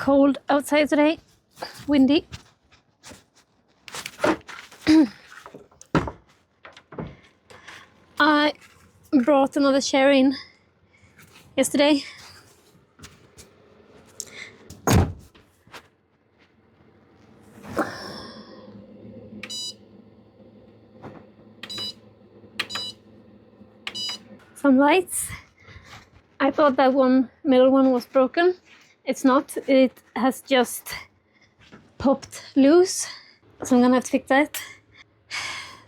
cold outside today, windy. I brought another chair in yesterday. Some lights. I thought that one middle one was broken. It's not. It has just popped loose. So I'm gonna have to fix that.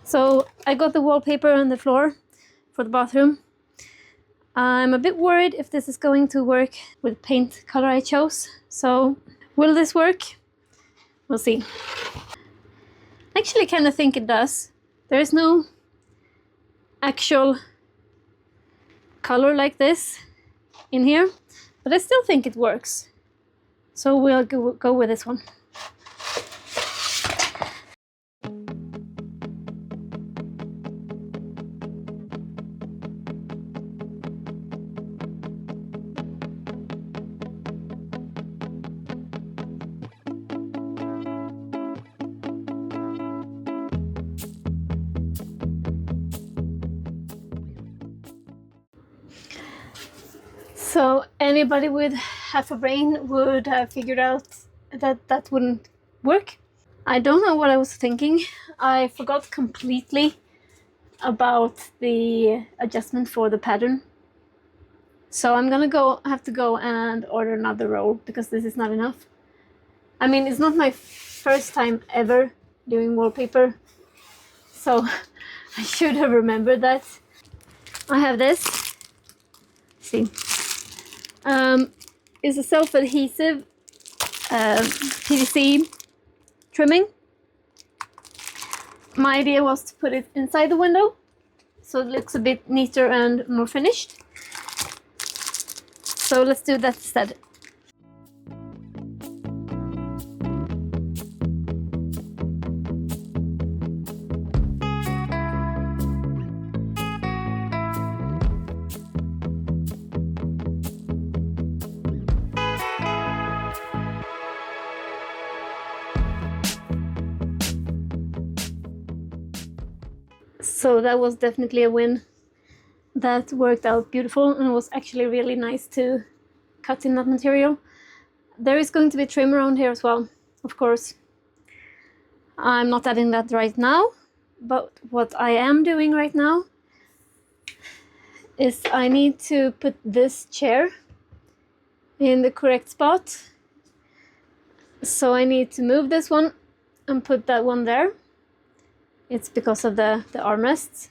So I got the wallpaper on the floor for the bathroom. I'm a bit worried if this is going to work with paint color I chose. So will this work? We'll see. I actually kind of think it does. There is no actual color like this in here, but I still think it works. So we'll go with this one. So anybody with half a brain would have figured out that that wouldn't work. I don't know what I was thinking. I forgot completely about the adjustment for the pattern. So I'm gonna have to go and order another roll because this is not enough. I mean, it's not my first time ever doing wallpaper, so I should have remembered that. I have this. See. Is a self-adhesive PVC trimming. My idea was to put it inside the window so it looks a bit neater and more finished. So let's do that instead. So that was definitely a win. That worked out beautiful and it was actually really nice to cut in that material. There is going to be trim around here as well, of course. I'm not adding that right now, but what I am doing right now is I need to put this chair in the correct spot. So I need to move this one and put that one there. It's because of the armrests.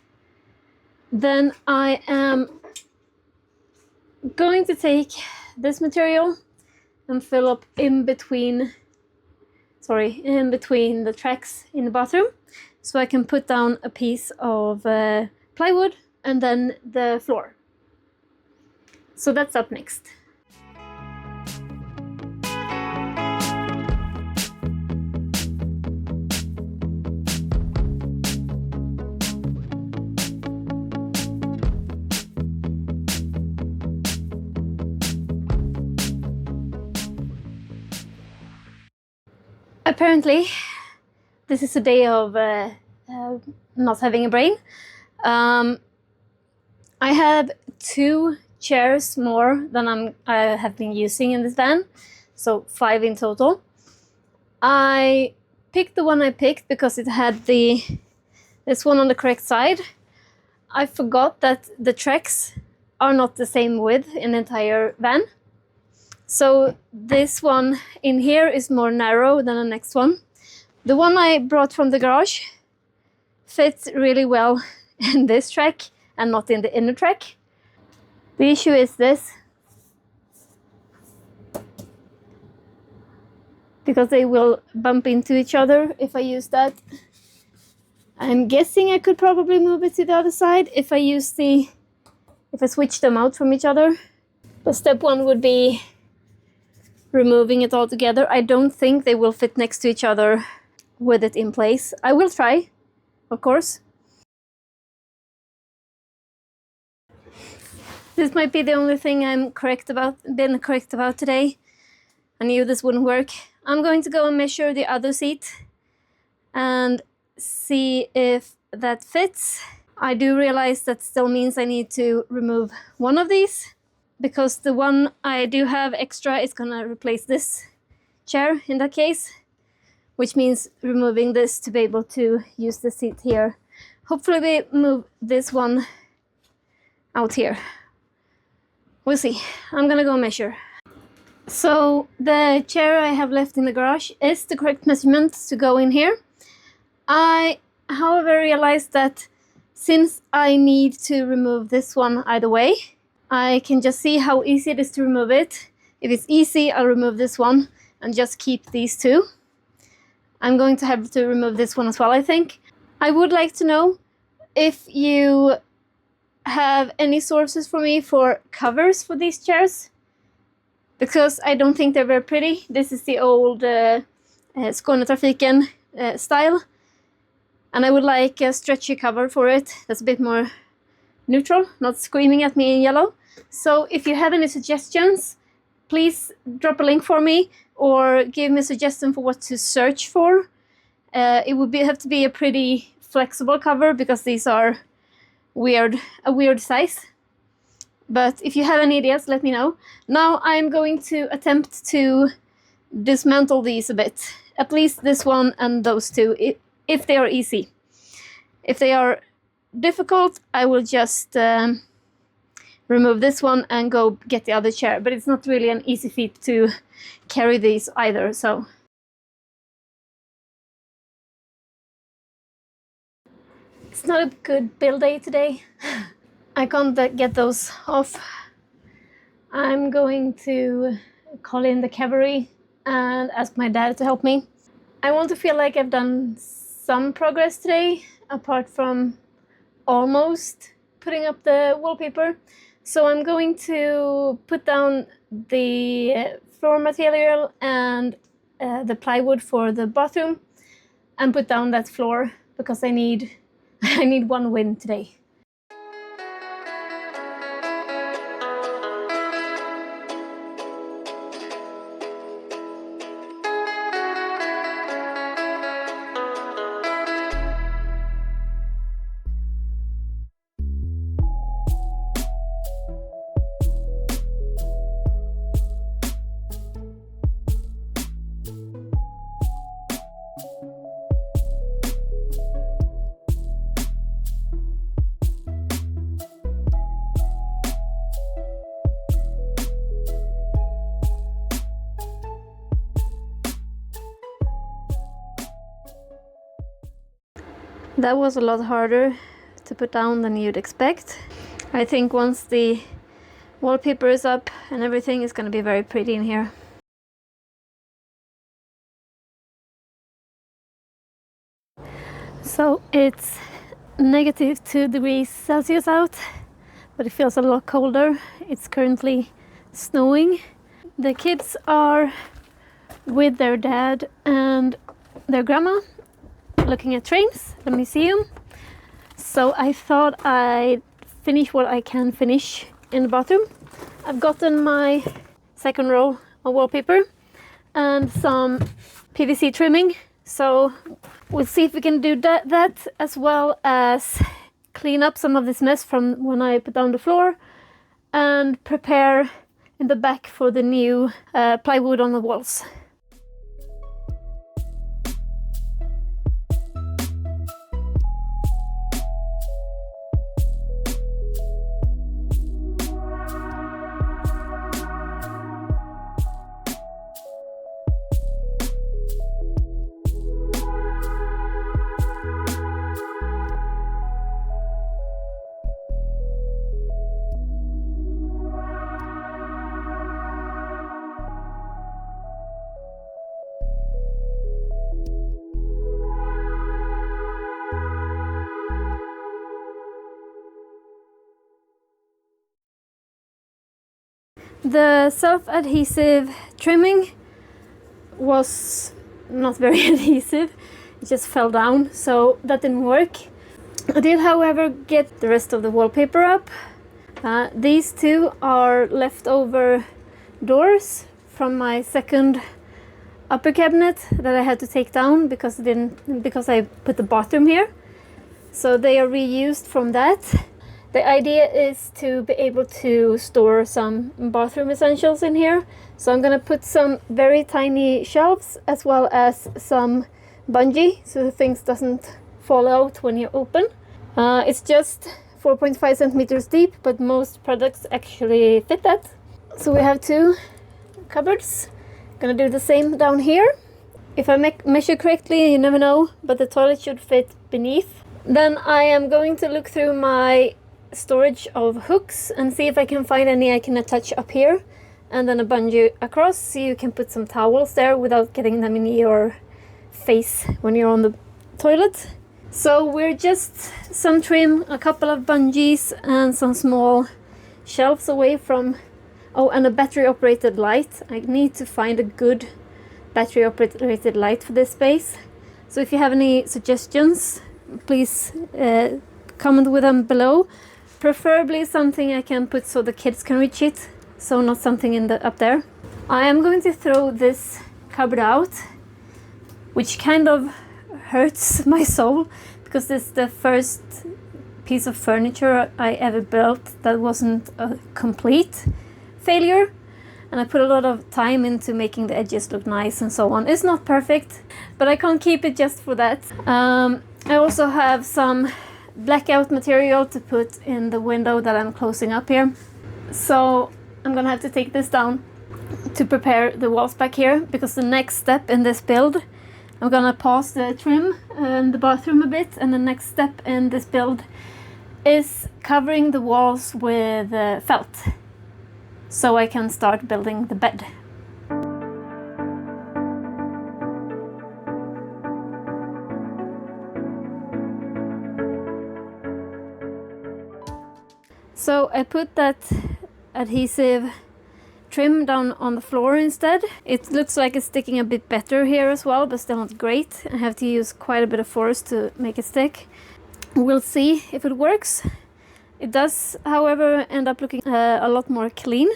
Then I am going to take this material and fill up in between the tracks in the bathroom, so I can put down a piece of plywood and then the floor. So that's up next. Apparently, this is a day of not having a brain. I have 2 chairs more than I have been using in this van, so 5 in total. I picked the one I picked because it had this one on the correct side. I forgot that the tracks are not the same width in the entire van. So this one in here is more narrow than the next one. The one I brought from the garage fits really well in this track and not in the inner track. The issue is this, because they will bump into each other if I use that. I'm guessing I could probably move it to the other side if I switch them out from each other. But step 1 would be removing it all together. I don't think they will fit next to each other with it in place. I will try, of course. This might be the only thing I'm correct about today. I knew this wouldn't work. I'm going to go and measure the other seat and see if that fits. I do realize that still means I need to remove one of these, because the one I do have extra is gonna replace this chair in that case, which means removing this to be able to use the seat here. Hopefully we move this one out here. We'll see. I'm gonna go measure. So the chair I have left in the garage is the correct measurement to go in here. I, however, realized that since I need to remove this one either way, I can just see how easy it is to remove it. If it's easy, I'll remove this one and just keep these two. I'm going to have to remove this one as well, I think. I would like to know if you have any sources for me for covers for these chairs, because I don't think they're very pretty. This is the old Skånetrafiken style, and I would like a stretchy cover for it that's a bit more neutral, not screaming at me in yellow. So if you have any suggestions, please drop a link for me or give me a suggestion for what to search for. It would have to be a pretty flexible cover because these are a weird size. But if you have any ideas, let me know. Now I'm going to attempt to dismantle these a bit. At least this one and those two, if they are easy. If they are difficult, I will just remove this one and go get the other chair. But it's not really an easy feat to carry these either, so. It's not a good build day today. I can't get those off. I'm going to call in the cavalry and ask my dad to help me. I want to feel like I've done some progress today, apart from almost putting up the wallpaper. So I'm going to put down the floor material and the plywood for the bathroom and put down that floor because I need one win today. That was a lot harder to put down than you'd expect. I think once the wallpaper is up and everything is going to be very pretty in here. So it's -2 degrees Celsius out, but it feels a lot colder. It's currently snowing. The kids are with their dad and their grandma looking at trains, the museum. So I thought I'd finish what I can finish in the bathroom. I've gotten my second roll of wallpaper and some PVC trimming. So we'll see if we can do that as well as clean up some of this mess from when I put down the floor and prepare in the back for the new plywood on the walls. The self-adhesive trimming was not very adhesive, it just fell down, so that didn't work. I did, however, get the rest of the wallpaper up. These two are leftover doors from my second upper cabinet that I had to take down because I put the bathroom here. So they are reused from that. The idea is to be able to store some bathroom essentials in here. So I'm gonna put some very tiny shelves as well as some bungee so the things doesn't fall out when you open. It's just 4.5 centimeters deep, but most products actually fit that. So we have 2 cupboards. Gonna do the same down here. If I measure correctly, you never know, but the toilet should fit beneath. Then I am going to look through my storage of hooks and see if I can find any I can attach up here, and then a bungee across so you can put some towels there without getting them in your face when you're on the toilet. So we're just some trim, a couple of bungees and some small shelves away from, oh, and a battery operated light. I need to find a good battery operated light for this space. So if you have any suggestions, please comment with them below. Preferably something I can put so the kids can reach it, so not something in the up there. I am going to throw this cupboard out, which kind of hurts my soul because it's the first piece of furniture I ever built that wasn't a complete failure, and I put a lot of time into making the edges look nice and so on. It's not perfect, but I can't keep it just for that. I also have some blackout material to put in the window that I'm closing up here. So I'm gonna have to take this down to prepare the walls back here, because the next step in this build, I'm gonna pause the trim and the bathroom a bit, and the next step in this build is covering the walls with felt so I can start building the bed. So I put that adhesive trim down on the floor instead. It looks like it's sticking a bit better here as well, but still not great. I have to use quite a bit of force to make it stick. We'll see if it works. It does, however, end up looking a lot more clean.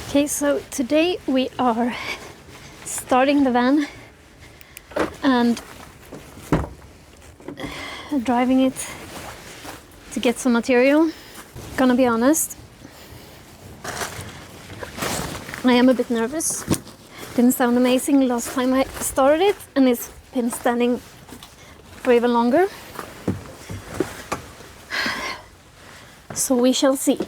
Okay, so today we are starting the van and driving it to get some material. Gonna be honest, I am a bit nervous. Didn't sound amazing last time I started it, and it's been standing for even longer. So we shall see.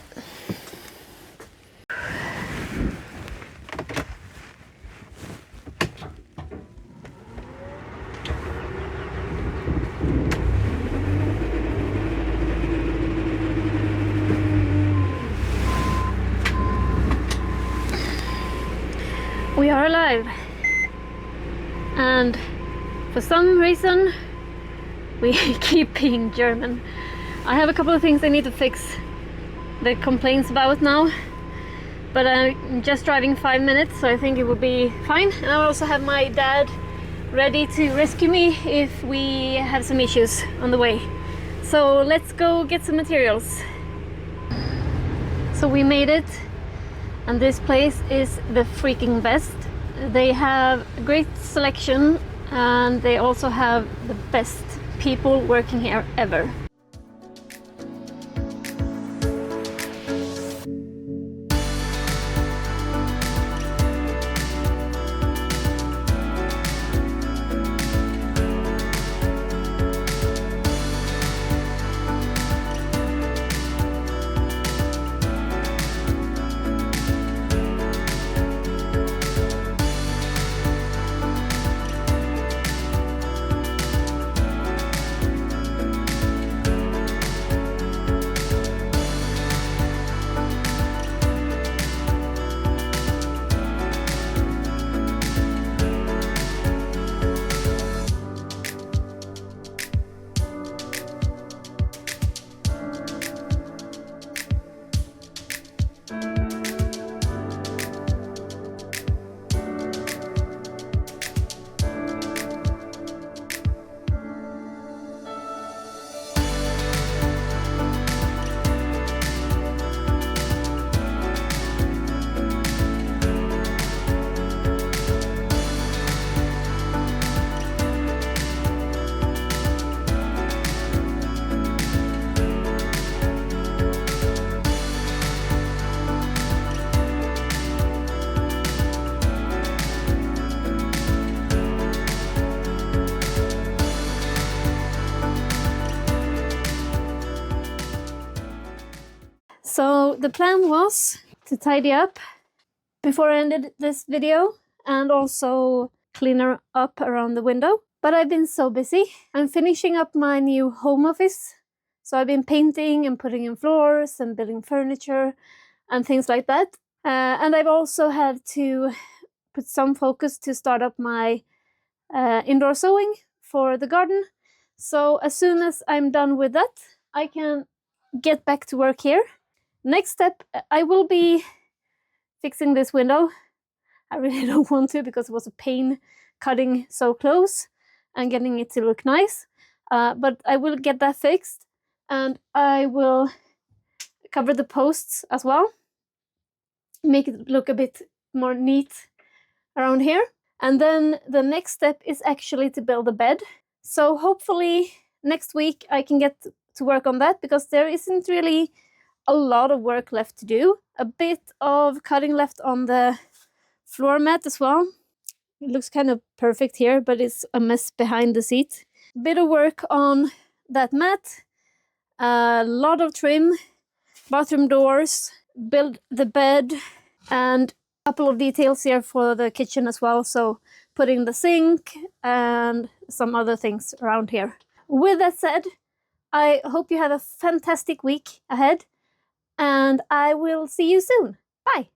We are alive, and for some reason we keep being German. I have a couple of things I need to fix the complaints about now, but I'm just driving 5 minutes, so I think it will be fine. And I also have my dad ready to rescue me if we have some issues on the way. So let's go get some materials. So we made it, and this place is the freaking best. They have a great selection, and they also have the best people working here ever. So the plan was to tidy up before I ended this video and also clean up around the window. But I've been so busy. I'm finishing up my new home office. So I've been painting and putting in floors and building furniture and things like that. And I've also had to put some focus to start up my indoor sewing for the garden. So as soon as I'm done with that, I can get back to work here. Next step, I will be fixing this window. I really don't want to because it was a pain cutting so close and getting it to look nice. But I will get that fixed, and I will cover the posts as well. Make it look a bit more neat around here. And then the next step is actually to build a bed. So hopefully next week I can get to work on that, because there isn't really a lot of work left to do. A bit of cutting left on the floor mat as well. It looks kind of perfect here, but it's a mess behind the seat. Bit of work on that mat. A lot of trim, bathroom doors, build the bed, and a couple of details here for the kitchen as well. So putting the sink and some other things around here. With that said, I hope you have a fantastic week ahead, and I will see you soon. Bye!